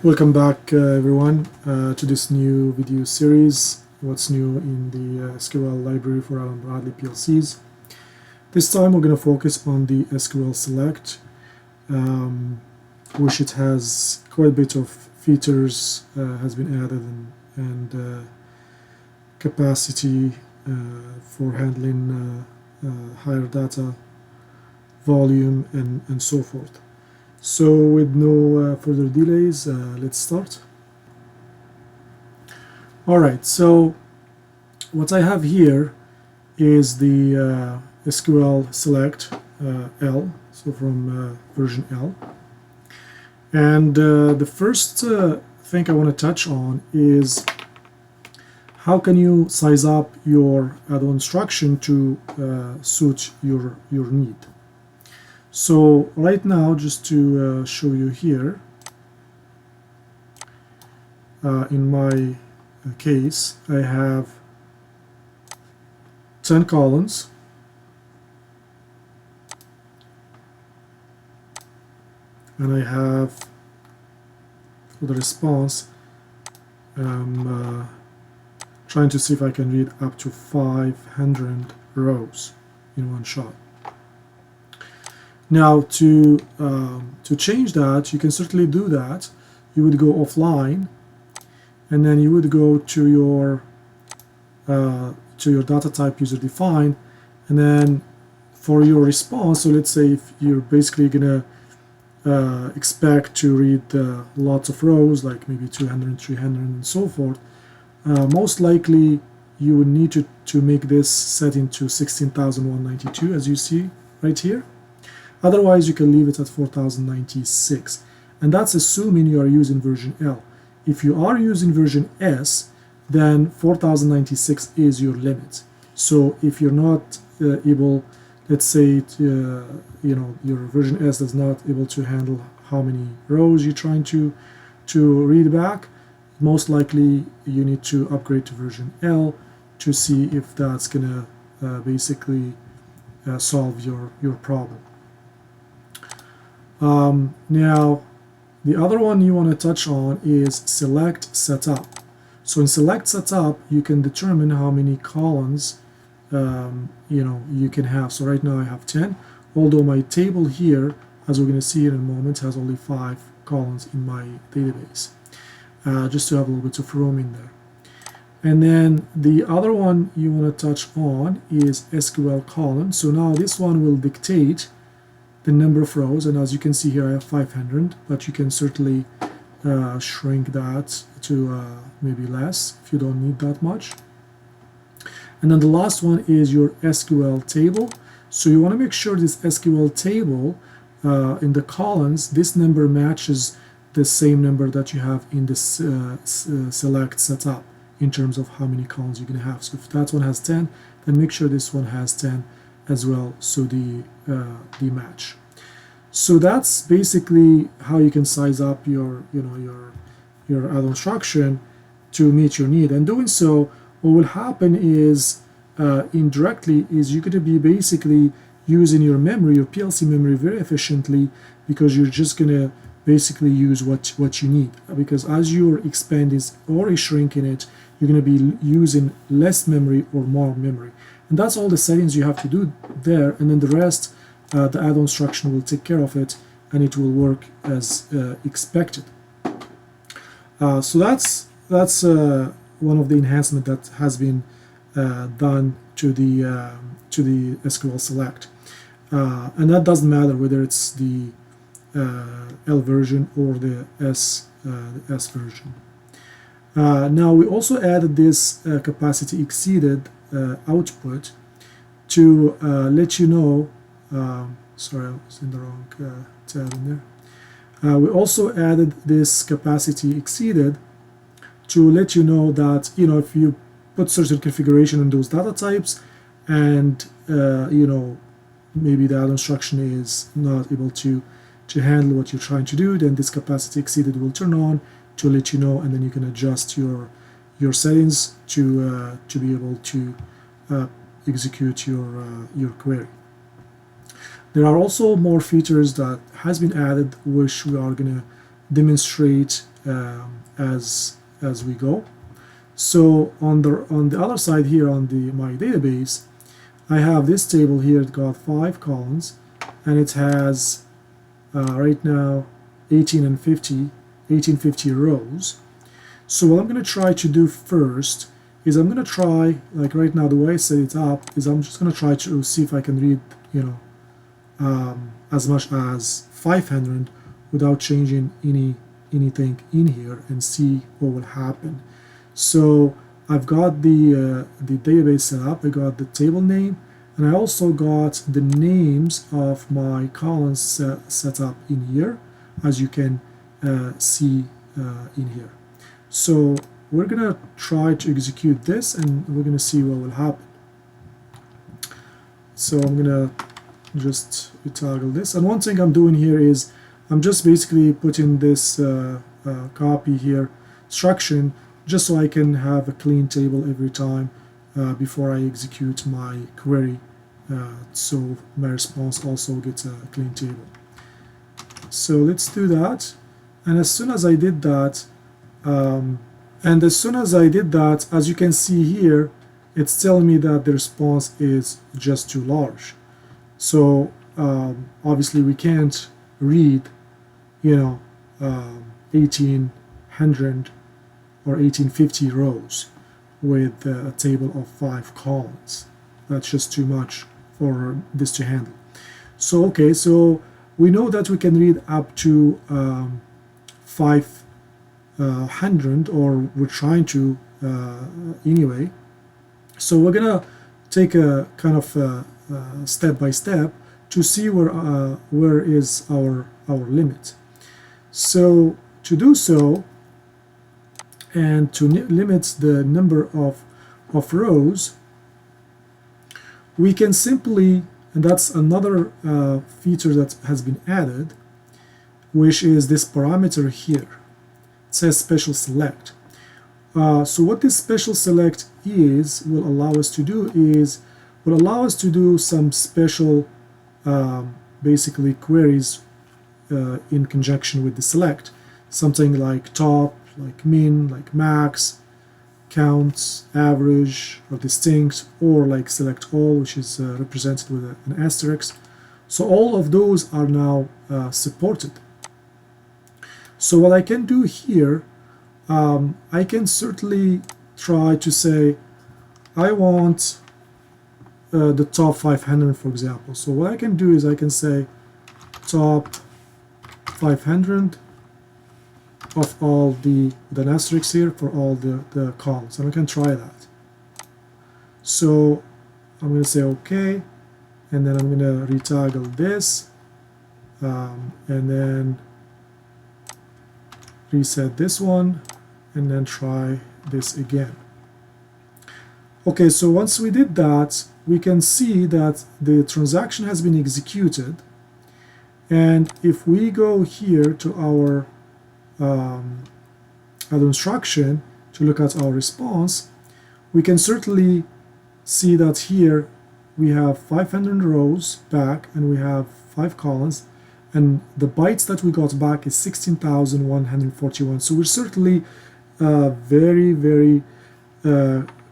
Welcome back everyone to this new video series, what's new in the SQL library for AB PLCs. This time we're going to focus on the SQL-Select, which it has quite a bit of features has been added and capacity for handling higher data volume and so forth. So with no further delays, let's start. Alright, so what I have here is the SQL-Select L, so from version L. And the first thing I want to touch on is how can you size up your add-on instruction to suit your need. So right now, just to show you here, in my case, I have 10 columns, and I have, for the response, I'm trying to see if I can read up to 500 rows in one shot. Now, to change that, you can certainly do that. You would go offline, and then you would go to your data type user defined, and then for your response. So let's say if you're basically gonna expect to read lots of rows, like maybe 200, 300, and so forth. Most likely, you would need to make this setting to 16,192, as you see right here. Otherwise, you can leave it at 4096, and that's assuming you are using version L. If you are using version S, then 4096 is your limit. So if you're not able, let's say, your version S is not able to handle how many rows you're trying to read back, most likely you need to upgrade to version L to see if that's gonna basically solve your problem. Now, the other one you want to touch on is select setup. So in select setup, you can determine how many columns you can have. So right now I have 10, although my table here, as we're going to see in a moment, has only 5 columns in my database, just to have a little bit of room in there. And then the other one you want to touch on is SQL column. So now this one will dictate the number of rows, and as you can see here I have 500, but you can certainly shrink that to maybe less if you don't need that much. And then the last one is your SQL table. So you want to make sure this SQL table in the columns, this number matches the same number that you have in this select setup in terms of how many columns you're going to have. So if that one has 10, then make sure this one has 10 as well, so the match. So that's basically how you can size up your add-on instruction to meet your need. And doing so, what will happen is indirectly is you're going to be basically using your memory, your PLC memory, very efficiently, because you're just going to basically use what you need. Because as you're expanding or shrinking it, you're going to be using less memory or more memory. And that's all the settings you have to do there, and then the rest, the add-on instruction will take care of it, and it will work as expected. So that's one of the enhancements that has been done to the SQL-Select, and that doesn't matter whether it's the L version or the S version. Now we also added this capacity exceeded output to let you know. Sorry, I was in the wrong tab in there. We also added this capacity exceeded to let you know that if you put certain configuration in those data types, and maybe the add-on instruction is not able to handle what you're trying to do, then this capacity exceeded will turn on to let you know, and then you can adjust your settings to be able to execute your query. There are also more features that has been added, which we are going to demonstrate as we go. So on the other side here on my database, I have this table here. It got 5 columns, and it has right now 1850 rows. So what I'm going to try to do first is I'm going to try, like right now the way I set it up is I'm just going to try to see if I can read, as much as 500 without changing anything in here and see what will happen. So I've got the database set up. I got the table name, and I also got the names of my columns set up in here, as you can see in here. So we're gonna try to execute this, and we're gonna see what will happen. So I'm gonna just toggle this, and one thing I'm doing here is I'm just basically putting this copy here instruction just so I can have a clean table every time before I execute my query, so my response also gets a clean table. So let's do that, and as soon as I did that, as you can see here, it's telling me that the response is just too large. So obviously we can't read 1800 or 1850 rows with a table of 5 columns. That's just too much for this to handle. So okay, so we know that we can read up to 500, or we're trying to anyway. So we're gonna take a kind of step by step to see where is our limit. So to do so, and to limit the number of rows, we can simply, and that's another feature that has been added, which is this parameter here. It says special select. So what this special select will allow us to do some special basically queries in conjunction with the select, something like top, like min, like max, counts, average, or distinct, or like select all, which is represented with an asterisk. So all of those are now supported. So what I can do here, I can certainly try to say I want the top 500, for example. So what I can do is I can say top 500 of all the asterisk here for all the columns, and I can try that. So I'm going to say OK, and then I'm going to retoggle this, and then reset this one, and then try this again. Okay, so once we did that, we can see that the transaction has been executed, and if we go here to our other instruction to look at our response, we can certainly see that here we have 500 rows back, and we have 5 columns, and the bytes that we got back is 16,141. So we're certainly very, very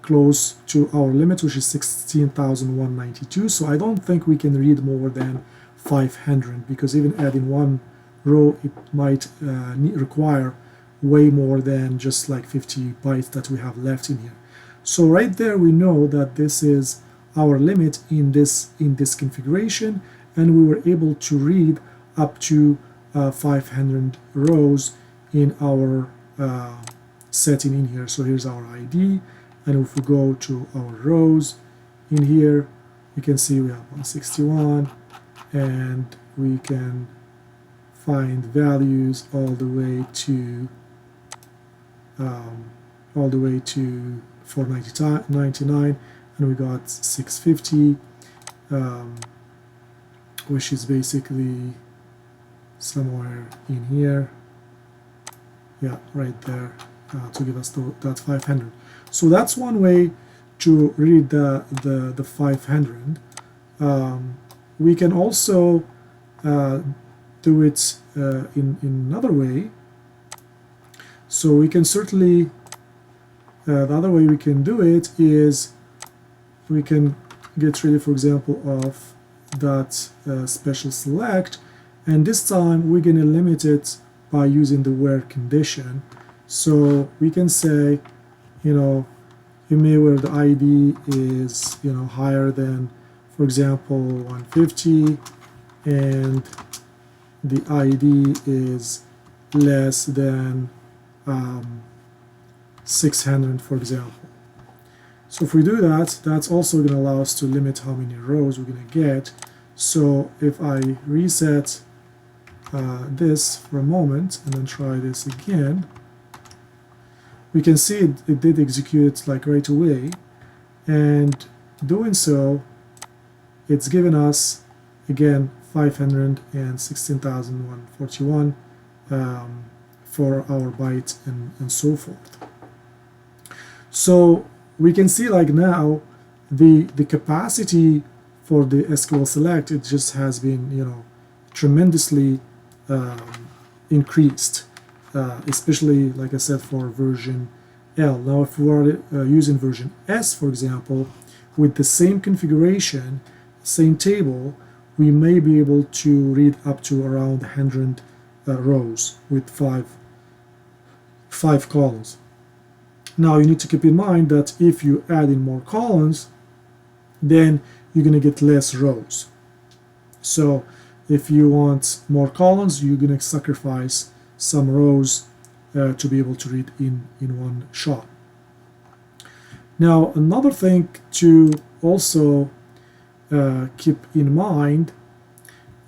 close to our limit, which is 16,192. So I don't think we can read more than 500, because even adding one row, it might require way more than just like 50 bytes that we have left in here. So right there we know that this is our limit in this configuration, and we were able to read up to 500 rows in our setting in here. So here's our ID, and if we go to our rows in here, you can see we have 161, and we can find values all the way to 499, and we got 650, which is basically somewhere in here, yeah, right there, to give us that 500. So that's one way to read the 500. We can also do it in another way, So we can certainly, the other way we can do it is we can get rid, for example, of that special select, and this time we're going to limit it by using the where condition. So we can say, you know, where the ID is, higher than, for example, 150, and the ID is less than 600, for example. So if we do that, that's also going to allow us to limit how many rows we're going to get. So if I reset this for a moment and then try this again, we can see it did execute like right away, and doing so, it's given us again 516,141 for our byte and so forth. So we can see like now the capacity for the SQL-Select, it just has been tremendously increased. Especially, like I said, for version L. Now, if we are using version S, for example, with the same configuration, same table, we may be able to read up to around 100 rows with five columns. Now, you need to keep in mind that if you add in more columns, then you're going to get less rows. So if you want more columns, you're going to sacrifice some rows to be able to read in one shot. Now, another thing to also keep in mind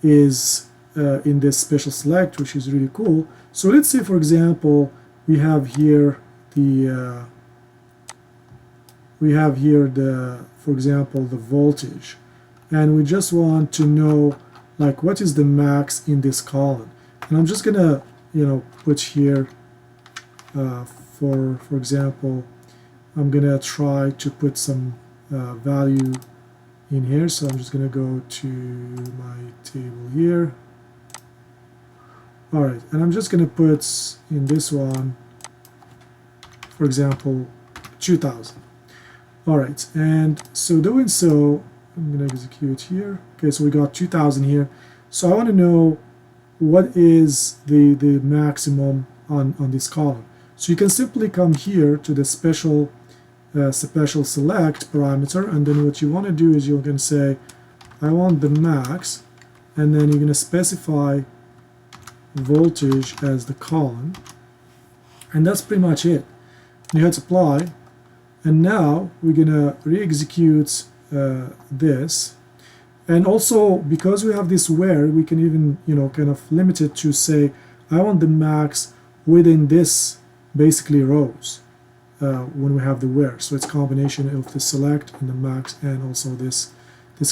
is in this special select, which is really cool. So let's say, for example, we have here for example, the voltage, and we just want to know like what is the max in this column. And I'm just gonna put here for example, I'm gonna try to put some value in here. So I'm just gonna go to my table here. All right, and I'm just gonna put in this one, for example, 2000. All right, and so doing so, I'm gonna execute here. Okay, so we got 2000 here. So I want to know what is the maximum on this column. So you can simply come here to the special select parameter, and then what you want to do is you're going to say I want the max, and then you're going to specify voltage as the column, and that's pretty much it. You hit apply, and now we're going to re-execute this. And also, because we have this where, we can even, kind of limit it to say, I want the max within this, basically, rows when we have the where. So it's a combination of the select and the max, and also this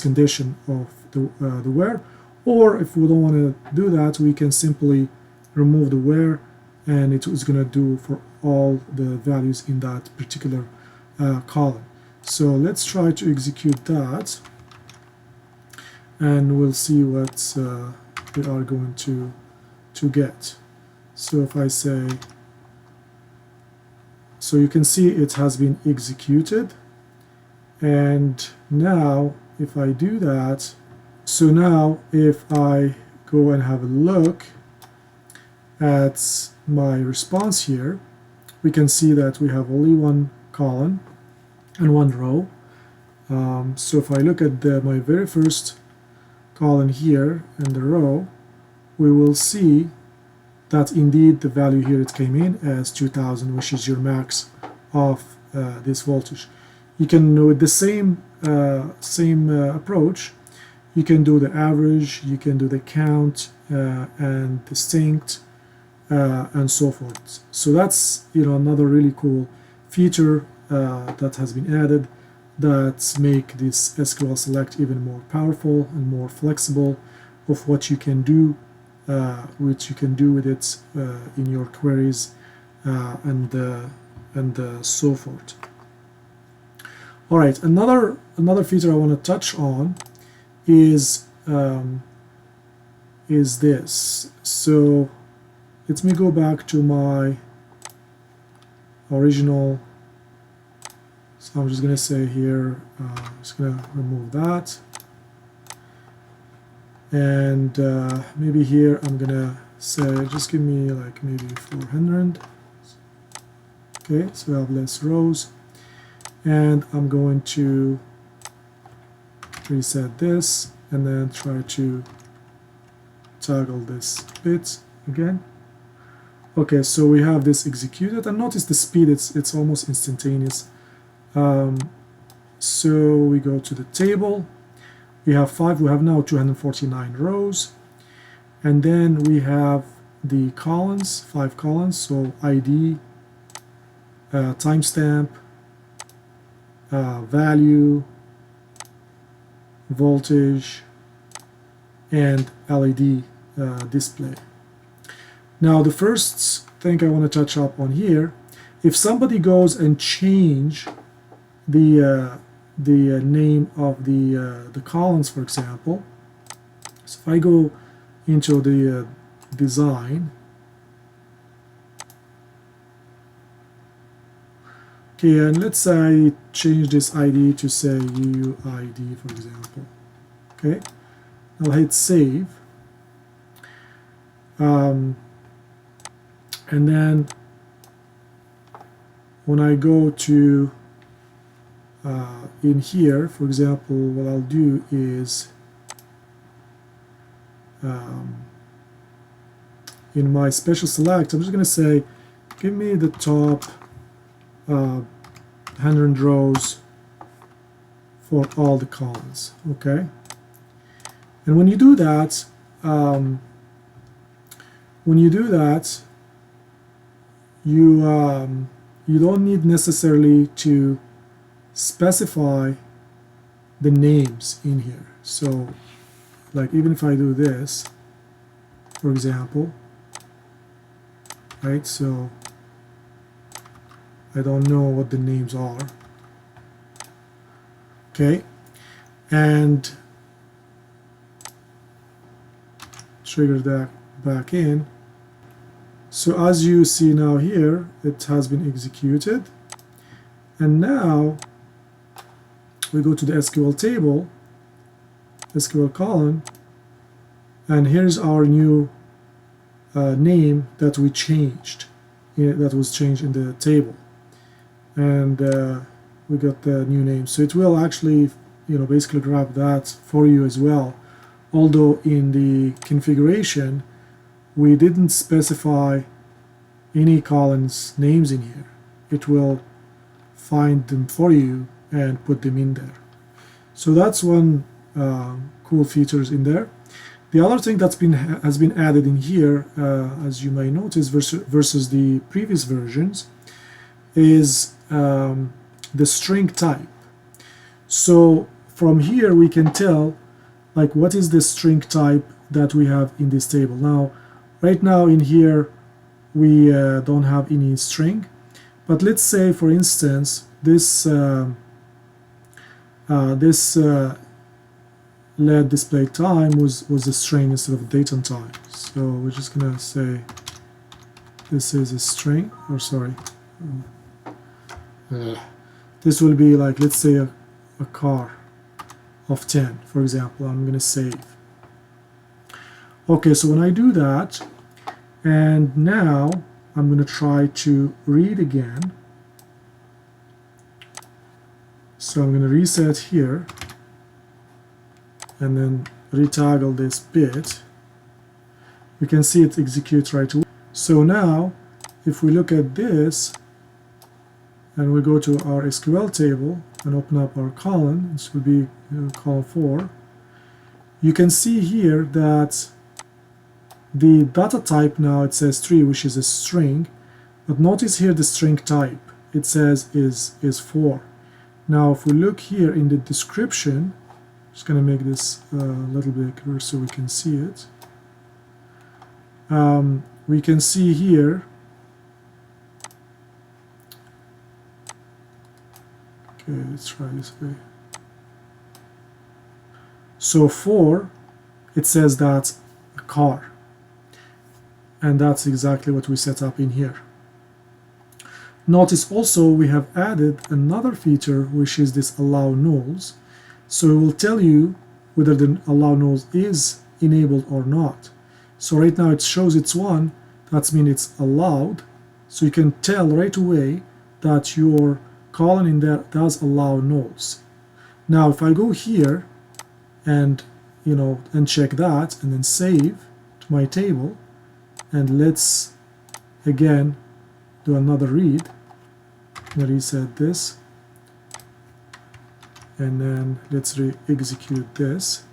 condition of the where. Or if we don't want to do that, we can simply remove the where, and it is going to do for all the values in that particular column. So let's try to execute that, and we'll see what we are going to get. So if I say, so you can see it has been executed, and now if I do that, so now if I go and have a look at my response here, we can see that we have only one column and one row. So if I look at my very first column here and the row, we will see that indeed the value here, it came in as 2000, which is your max of this voltage. You can, with the same approach, you can do the average, you can do the count and distinct and so forth. So that's another really cool feature that has been added that make this SQL-Select even more powerful and more flexible of what you can do, with it in your queries and so forth. All right, another feature I want to touch on is this. So let me go back to my original. So I'm just going to say here, I'm just going to remove that. And maybe here I'm going to say, just give me like maybe 400. Okay, so we have less rows. And I'm going to reset this and then try to toggle this bit again. Okay, so we have this executed, and notice the speed, it's almost instantaneous. So we go to the table. We have now 249 rows, and then we have the columns, 5 columns. So ID, timestamp, value, voltage, and LED display. Now the first thing I want to touch up on here, if somebody goes and change the name of the columns, for example, so if I go into the design, okay, and let's say I change this ID to say UUID, for example. Okay, I'll hit save. And then when I go to in here, for example, what I'll do is in my special select, I'm just going to say, give me the top 100 rows for all the columns. Okay, and when you do that, you don't need necessarily to specify the names in here. So like even if I do this, for example, right, so I don't know what the names are. Okay, and trigger that back in. So as you see now here, it has been executed, and now we go to the SQL table, SQL column, and here's our new name that we changed, that was changed in the table, and we got the new name. So it will actually, basically grab that for you as well, although in the configuration we didn't specify any columns names in here. It will find them for you and put them in there. So that's one cool features in there. The other thing that's has been added in here, as you may notice, versus the previous versions, is the string type. So from here we can tell like what is the string type that we have in this table. Now right now in here we don't have any string, but let's say for instance this LED display time was a string instead of date and time. So we're just gonna say this is a string, or sorry, this will be like, let's say a car of 10, for example. I'm gonna save. Okay, so when I do that, and now I'm going to try to read again. So I'm going to reset here and then retoggle this bit. We can see it executes right away. So now if we look at this and we go to our SQL table and open up our column, this will be column 4, you can see here that the data type now, it says 3, which is a string, but notice here the string type, it says is 4. Now if we look here in the description, I'm just going to make this a little bit bigger so we can see it. We can see here, okay, let's try this way. So 4, it says that's a car. And that's exactly what we set up in here. Notice also we have added another feature, which is this allow nulls. So it will tell you whether the allow nulls is enabled or not. So right now it shows it's 1. That means it's allowed. So you can tell right away that your column in there does allow nulls. Now if I go here and check that and then save to my table, and let's again do another read and reset this, and then let's re-execute this.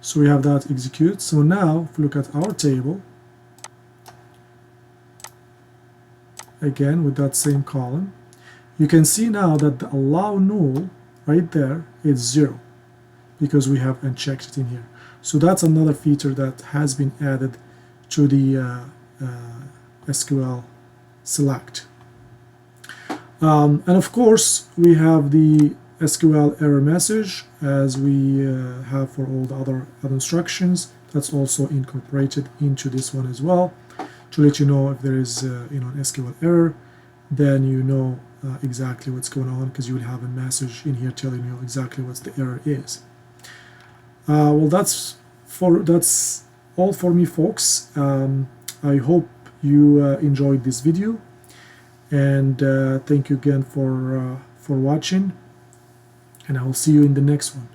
So we have that execute. So now if we look at our table again with that same column, you can see now that the allow null right there is 0 because we have unchecked it in here. So that's another feature that has been added to the SQL-Select. And of course we have the SQL error message as we have for all the other instructions. That's also incorporated into this one as well to let you know if there is an SQL error, then you know exactly what's going on, because you will have a message in here telling you exactly what the error is. Well, that's all for me, folks. I hope you enjoyed this video, and thank you again for watching, and I will see you in the next one.